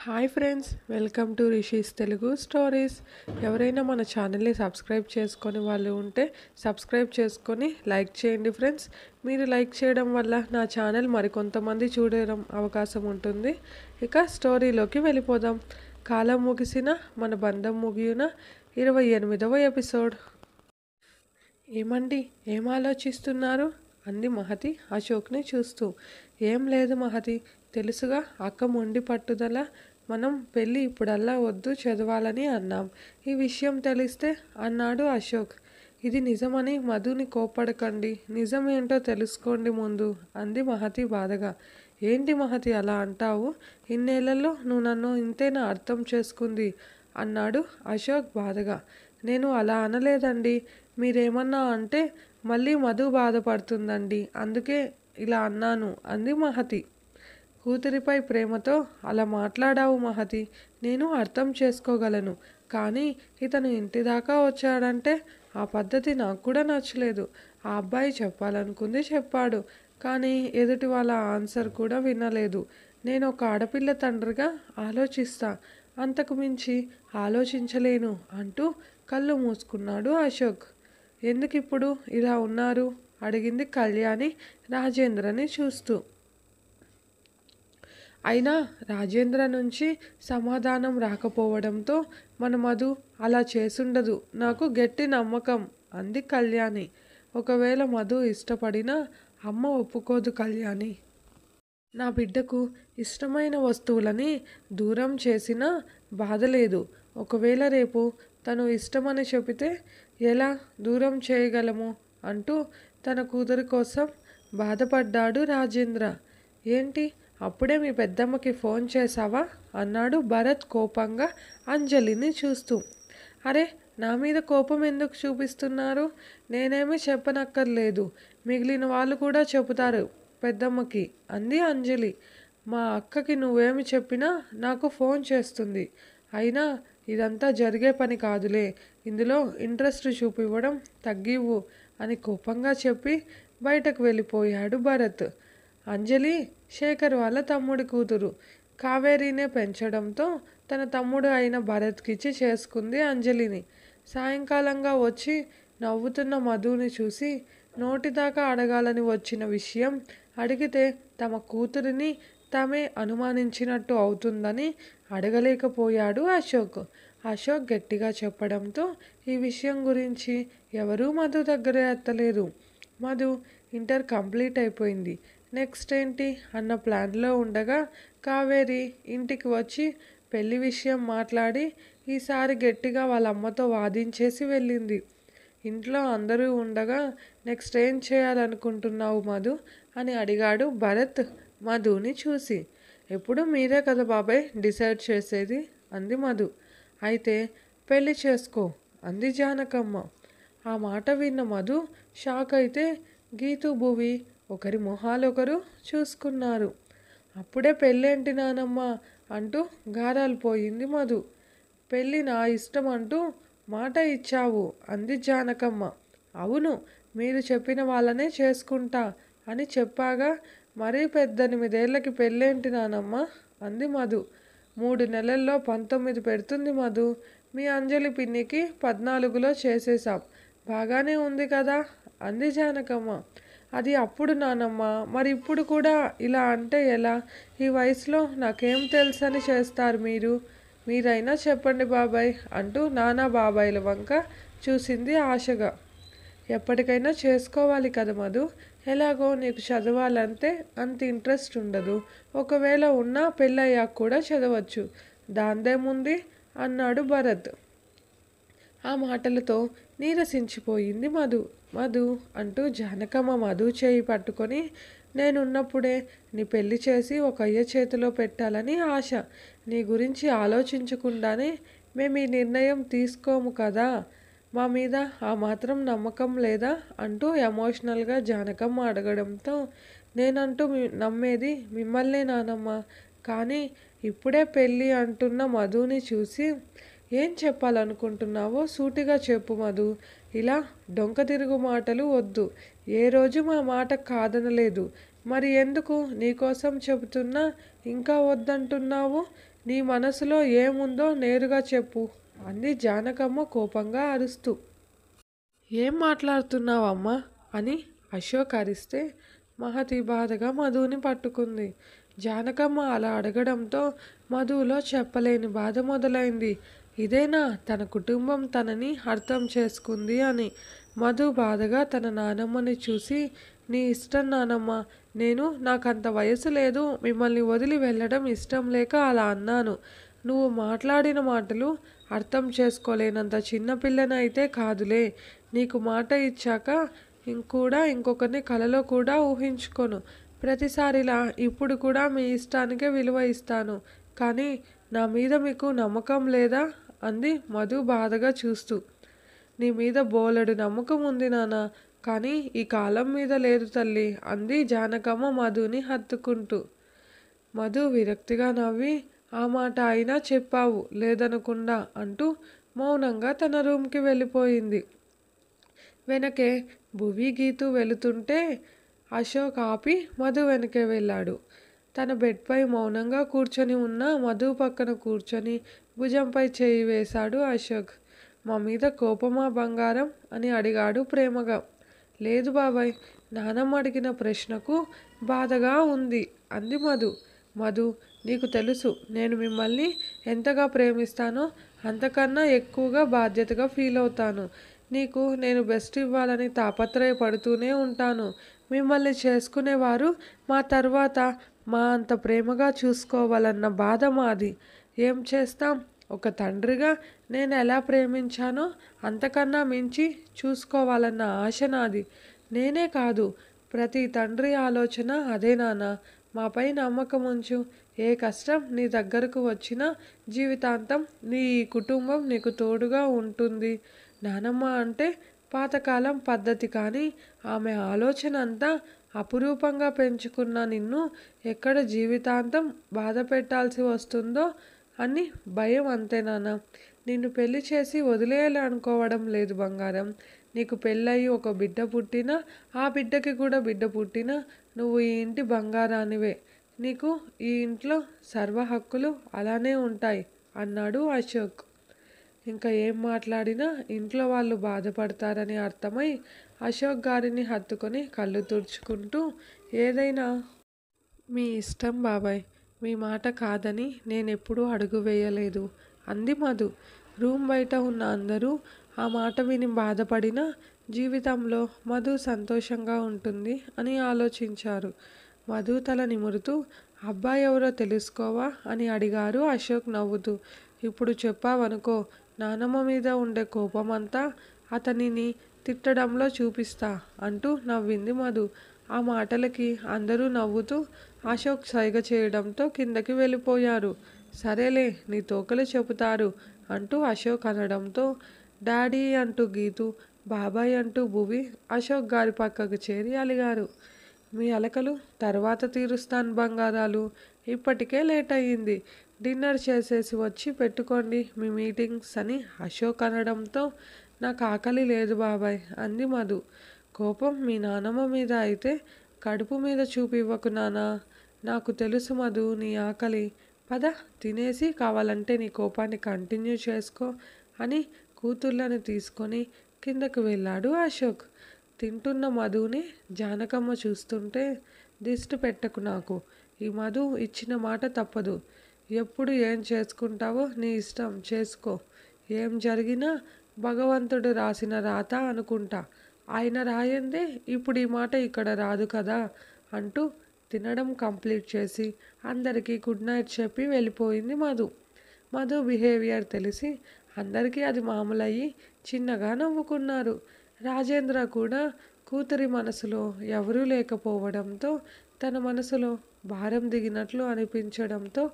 Hi friends, welcome to rishis Telugu stories. ఎవరైనా మన ఛానల్ని సబ్స్క్రైబ్ చేసుకొని వాళ్ళు ఉంటే సబ్స్క్రైబ్ చేసుకొని లైక్ చేయండి ఫ్రెండ్స్. మీరు లైక్ చేయడం వల్ల నా ఛానల్ మరికొంతమంది చూడడం అవకాశం ఉంటుంది. ఇక స్టోరీలోకి వెళ్ళిపోదాం. కాలం ముగిసిన మన బంధం ముగియున 28వ ఎపిసోడ్. ఏమండి, ఏం ఆలోచిస్తున్నారు అంది మహతి అశోక్ని చూస్తూ. ఏం లేదు మహతి, తెలుసుగా అక్క మొండి పట్టుదల. మనం పెళ్ళి ఇప్పుడల్లా వద్దు, చదవాలని అన్నాం. ఈ విషయం తెలిస్తే అన్నాడు అశోక్. ఇది నిజమని మధుని కోప్పడకండి, నిజమేంటో తెలుసుకోండి ముందు అంది మహతి బాధగా. ఏంటి మహతి అలా అంటావు? ఇన్నేళ్లలో నువ్వు నన్ను ఇంతేనా అర్థం చేసుకుంది అన్నాడు అశోక్ బాధగా. నేను అలా అనలేదండి. మీరేమన్నా అంటే మళ్ళీ మధు బాధపడుతుందండి, అందుకే ఇలా అన్నాను అంది మహతి. కూతురిపై ప్రేమతో అలా మాట్లాడావు మహతి, నేను అర్థం చేసుకోగలను. కానీ ఇతను ఇంటి దాకా వచ్చాడంటే ఆ పద్ధతి నాకు కూడా నచ్చలేదు. ఆ అబ్బాయి చెప్పాలనుకుంది చెప్పాడు, కానీ ఎదుటి వాళ్ళ ఆన్సర్ కూడా వినలేదు. నేను ఒక ఆడపిల్ల తండ్రిగా ఆలోచిస్తా, అంతకు మించి ఆలోచించలేను అంటూ కళ్ళు మూసుకున్నాడు అశోక్. ఎందుకిప్పుడు ఇలా ఉన్నారు అడిగింది కళ్యాణి రాజేంద్రని చూస్తూ. అయినా రాజేంద్ర నుంచి సమాధానం రాకపోవడంతో మన మధు అలా చేసుండదు, నాకు గట్టి నమ్మకం అంది కళ్యాణి. ఒకవేళ మధు ఇష్టపడినా అమ్మ ఒప్పుకోదు కళ్యాణి. నా బిడ్డకు ఇష్టమైన వస్తువులని దూరం చేసినా బాధలేదు. ఒకవేళ రేపు తను ఇష్టమని చెబితే ఎలా దూరం చేయగలము అంటూ తన కూతురి కోసం బాధపడ్డాడు రాజేంద్ర. ఏంటి, అప్పుడే మీ పెద్దమ్మకి ఫోన్ చేశావా అన్నాడు భరత్ కోపంగా అంజలిని చూస్తూ. అరే, నా మీద కోపం ఎందుకు చూపిస్తున్నారు? నేనేమీ చెప్పనక్కర్లేదు, మిగిలిన వాళ్ళు కూడా చెబుతారు పెద్దమ్మకి అంది అంజలి. మా అక్కకి నువ్వేమి చెప్పినా నాకు ఫోన్ చేస్తుంది. అయినా ఇదంతా జరిగే పని కాదులే, ఇందులో ఇంట్రెస్ట్ చూపివ్వడం తగ్గివ్వు అని కోపంగా చెప్పి బయటకు వెళ్ళిపోయాడు భరత్. అంజలి శేఖర్ వాళ్ళ తమ్ముడి కూతురు. కావేరీనే పెంచడంతో తన తమ్ముడు అయిన భరత్కిచ్చి చేసుకుంది అంజలిని. సాయంకాలంగా వచ్చి నవ్వుతున్న మధుని చూసి నోటిదాకా అడగాలని వచ్చిన విషయం అడిగితే తమ కూతురిని తామే అనుమానించినట్టు అవుతుందని అడగలేకపోయాడు అశోక్. అశోక్ గట్టిగా చెప్పడంతో ఈ విషయం గురించి ఎవరూ మధు దగ్గరే ఎత్తలేదు. మధు ఇంటర్ కంప్లీట్ అయిపోయింది, నెక్స్ట్ ఏంటి అన్న ప్లాన్లో ఉండగా కావేరి ఇంటికి వచ్చి పెళ్లి విషయం మాట్లాడి ఈసారి గట్టిగా వాళ్ళ అమ్మతో వాదించేసి వెళ్ళింది. ఇంట్లో అందరూ ఉండగా నెక్స్ట్ ఏం చేయాలనుకుంటున్నావు మధు అని అడిగాడు భరత్ మధుని చూసి. ఎప్పుడు మీరే కదా బాబాయ్ డిసైడ్ చేసేది అంది మధు. అయితే పెళ్లి చేసుకో అంది జానకమ్మ. ఆ మాట విన్న మధు షాక్ అయితే గీతు భువి ఒకరి మొహాలొకరు చూసుకున్నారు. అప్పుడే పెళ్ళేంటి నానమ్మ అంటూ గారాలు పోయింది మధు. పెళ్ళి నా ఇష్టం అంటూ మాట ఇచ్చావు అంది జానకమ్మ. అవును, మీరు చెప్పిన వాళ్ళనే చేసుకుంటా అని చెప్పాగా, మరీ 18 పెళ్ళేంటి నానమ్మ అంది మధు. 3 నెలల్లో 19 పెడుతుంది మధు. మీ అంజలి పిన్నికి 14లో చేసేసాం, బాగానే ఉంది కదా అంది జానకమ్మ. అది అప్పుడు నానమ్మ, మరి ఇప్పుడు కూడా ఇలా అంటే ఎలా? ఈ వయసులో నాకేం తెలుసని చేస్తారు మీరు? మీరైనా చెప్పండి బాబాయ్ అంటూ నానా బాబాయిల వంక చూసింది ఆశగా. ఎప్పటికైనా చేసుకోవాలి కదా మధు, ఎలాగో నీకు చదవాలంటే అంత ఇంట్రెస్ట్ ఉండదు. ఒకవేళ ఉన్నా పెళ్ళయ్యాక కూడా చదవచ్చు, దాందేముంది అన్నాడు భరత్. ఆ మాటలతో నీరసించిపోయింది మధు. మధు అంటూ జానకమ్మ మధు చేయి పట్టుకొని, నేనున్నప్పుడే నీ పెళ్లి చేసి ఒక అయ్య చేతిలో పెట్టాలని ఆశ. నీ గురించి ఆలోచించకుండానే మేము ఈ నిర్ణయం తీసుకోము కదా, మా మీద ఆ మాత్రం నమ్మకం లేదా అంటూ ఎమోషనల్గా జానకమ్మ అడగడంతో, నేనంటూ నమ్మేది మిమ్మల్నే నానమ్మ. కానీ ఇప్పుడే పెళ్ళి అంటున్న మధుని చూసి ఏం చెప్పాలనుకుంటున్నావో సూటిగా చెప్పు మధు, ఇలా డొంక తిరుగు మాటలు వద్దు. ఏ రోజు మా మాట కాదనలేదు, మరి ఎందుకు నీకోసం చెబుతున్నా ఇంకా వద్దంటున్నావు? నీ మనసులో ఏముందో నేరుగా చెప్పు అంది జానకమ్మ కోపంగా అరుస్తూ. ఏం మాట్లాడుతున్నావమ్మా అని అశోక్ అరిస్తే మహతి బాధగా మధుని పట్టుకుంది. జానకమ్మ అలా అడగడంతో మధులో చెప్పలేని బాధ మొదలైంది. ఇదేనా తన కుటుంబం తనని అర్థం చేసుకుంది అని. మధు బాధగా తన నానమ్మని చూసి, నీ ఇష్టం నానమ్మ, నాకంత వయసు లేదు, మిమ్మల్ని వదిలి వెళ్ళడం ఇష్టం లేక అలా అన్నాను. నువ్వు మాట్లాడిన మాటలు అర్థం చేసుకోలేనంత చిన్నపిల్లనైతే కాదులే. నీకు మాట ఇచ్చాక ఇంకొకరిని కలలో కూడా ఊహించుకోను. ప్రతిసారిలా ఇప్పుడు కూడా మీ ఇష్టానికే విలువ ఇస్తాను. కానీ నా మీద మీకు నమ్మకం లేదా అంది మధు బాధగా చూస్తూ. నీ మీద బోలెడు నమ్మకం ఉంది నాన్న, కానీ ఈ కాలం మీద లేదు తల్లి అంది జానకమ్మ మధుని హత్తుకుంటూ. మధు విరక్తిగా నవ్వి, ఆ మాట అయినా చెప్పావు లేదనకుండా అంటూ మౌనంగా తన రూమ్కి వెళ్ళిపోయింది. వెనకే భువి గీతూ వెళుతుంటే అశోక్ ఆపి మధు వెనకే వెళ్ళాడు. తన బెడ్పై మౌనంగా కూర్చొని ఉన్న మధు పక్కన కూర్చొని భుజంపై చేయి వేశాడు అశోక్. మా మీద కోపమా బంగారం అని అడిగాడు ప్రేమగా. లేదు బాబాయ్, నానమ్మ అడిగిన ప్రశ్నకు బాధగా ఉంది అంది మధు. మధు, నీకు తెలుసు నేను మిమ్మల్ని ఎంతగా ప్రేమిస్తానో అంతకన్నా ఎక్కువగా బాధ్యతగా ఫీల్ అవుతాను. నీకు నేను బెస్ట్ ఇవ్వాలని తాపత్రయపడుతూనే ఉంటాను. మిమ్మల్ని చేసుకునేవారు మా తర్వాత మా అంత ప్రేమగా చూసుకోవాలన్న బాధ మాది. ఏం చేస్తాం, ఒక తండ్రిగా నేను ఎలా ప్రేమించానో అంతకన్నా మించి చూసుకోవాలన్న ఆశ నాది. నేనే కాదు, ప్రతి తండ్రి ఆలోచన అదే నాన్న. మాపై నమ్మకం ఉంచు. ఏ కష్టం నీ దగ్గరకు వచ్చినా జీవితాంతం నీ కుటుంబం నీకు తోడుగా ఉంటుంది. నానమ్మ అంటే పాతకాలం పద్ధతి, కానీ ఆమె ఆలోచన అంతా అపురూపంగా పెంచుకున్న నిన్ను ఎక్కడ జీవితాంతం బాధ పెట్టాల్సి వస్తుందో అని భయం, అంతే నాన్న. నిన్ను పెళ్లి చేసి వదిలేయాలనుకోవడం లేదు బంగారం. నీకు పెళ్ళయి ఒక బిడ్డ పుట్టినా, ఆ బిడ్డకి కూడా బిడ్డ పుట్టినా నువ్వు ఈ ఇంటి బంగారానివే. నీకు ఈ ఇంట్లో సర్వ హక్కులు అలానే ఉంటాయి అన్నాడు అశోక్. ఇంకా ఏం మాట్లాడినా ఇంట్లో వాళ్ళు బాధపడతారని అర్థమై అశోక్ గారిని హత్తుకొని కళ్ళు తుడుచుకుంటూ, ఏదైనా మీ ఇష్టం బాబాయ్, మీ మాట కాదని నేనెప్పుడూ అడుగు వేయలేదు అంది మధు. రూమ్ బయట ఉన్న అందరూ ఆ మాట విని బాధపడినా జీవితంలో మధు సంతోషంగా ఉంటుంది అని ఆలోచించారు. మధు తల నిమురుతూ, అబ్బాయి ఎవరో తెలుసుకోవా అని అడిగారు అశోక్ నవ్వుతూ. ఇప్పుడు చెప్పావనుకో, నానమ్మ మీద ఉండే కోపమంతా అతనిని తిట్టడంలో చూపిస్తా అంటూ నవ్వింది మధు. ఆ మాటలకి అందరూ నవ్వుతూ అశోక్ సైగ చేయడంతో కిందకి వెళ్ళిపోయారు. సరేలే, నీ తోకలు చెబుతారు అంటూ అశోక్ అనడంతో డాడీ అంటూ గీతూ, బాబాయ్ అంటూ భువి అశోక్ గారి పక్కకు చేరి అలిగారు. మీ అలకలు తర్వాత తీరుస్తాను బంగారాలు, ఇప్పటికే లేట్ అయ్యింది. డిన్నర్ చేసేసి వచ్చి పెట్టుకోండి మీ మీటింగ్స్ అని అశోక్ అనడంతో నాకు ఆకలి లేదు బాబాయ్ అంది మధు. కోపం మీ నానమ్మ మీద అయితే కడుపు మీద చూపివ్వకు నానా. నాకు తెలుసు మధు నీ ఆకలి. పద తినేసి కావాలంటే నీ కోపాన్ని కంటిన్యూ చేసుకో అని కూతుర్లను తీసుకొని కిందకు వెళ్ళాడు అశోక్. తింటున్న మధుని జానకమ్మ చూస్తుంటే, దిష్టి పెట్టకు నాకు. ఈ మధు ఇచ్చిన మాట తప్పదు. ఎప్పుడు ఏం చేసుకుంటావో నీ ఇష్టం చేసుకో. ఏం జరిగినా భగవంతుడు రాసిన రాత అనుకుంటా. ఆయన రాయందే ఇప్పుడు ఈ మాట ఇక్కడ రాదు కదా అంటూ తినడం కంప్లీట్ చేసి అందరికీ గుడ్ నైట్ చెప్పి వెళ్ళిపోయింది మధు. మధు బిహేవియర్ తెలిసి అందరికీ అది మామూలయ్యి చిన్నగా నవ్వుకున్నారు. రాజేంద్ర కూడా కూతురి మనసులో ఎవరూ లేకపోవడంతో తన మనసులో భారం దిగినట్లు అనిపించడంతో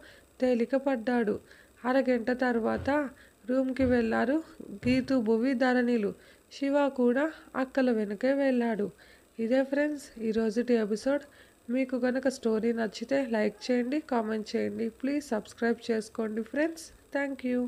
తేలికపడ్డాడు. అరగంట తర్వాత రూమ్కి వెళ్ళారు గీతు, భువి, ధరణిలు. శివ కూడా అక్కల వెనుకే వెళ్ళాడు. ఇదే ఫ్రెండ్స్ ఈరోజుటి ఎపిసోడ్. మీకు కనుక స్టోరీ నచ్చితే లైక్ చేయండి, కామెంట్ చేయండి. ప్లీజ్ సబ్స్క్రైబ్ చేసుకోండి ఫ్రెండ్స్. Thank you.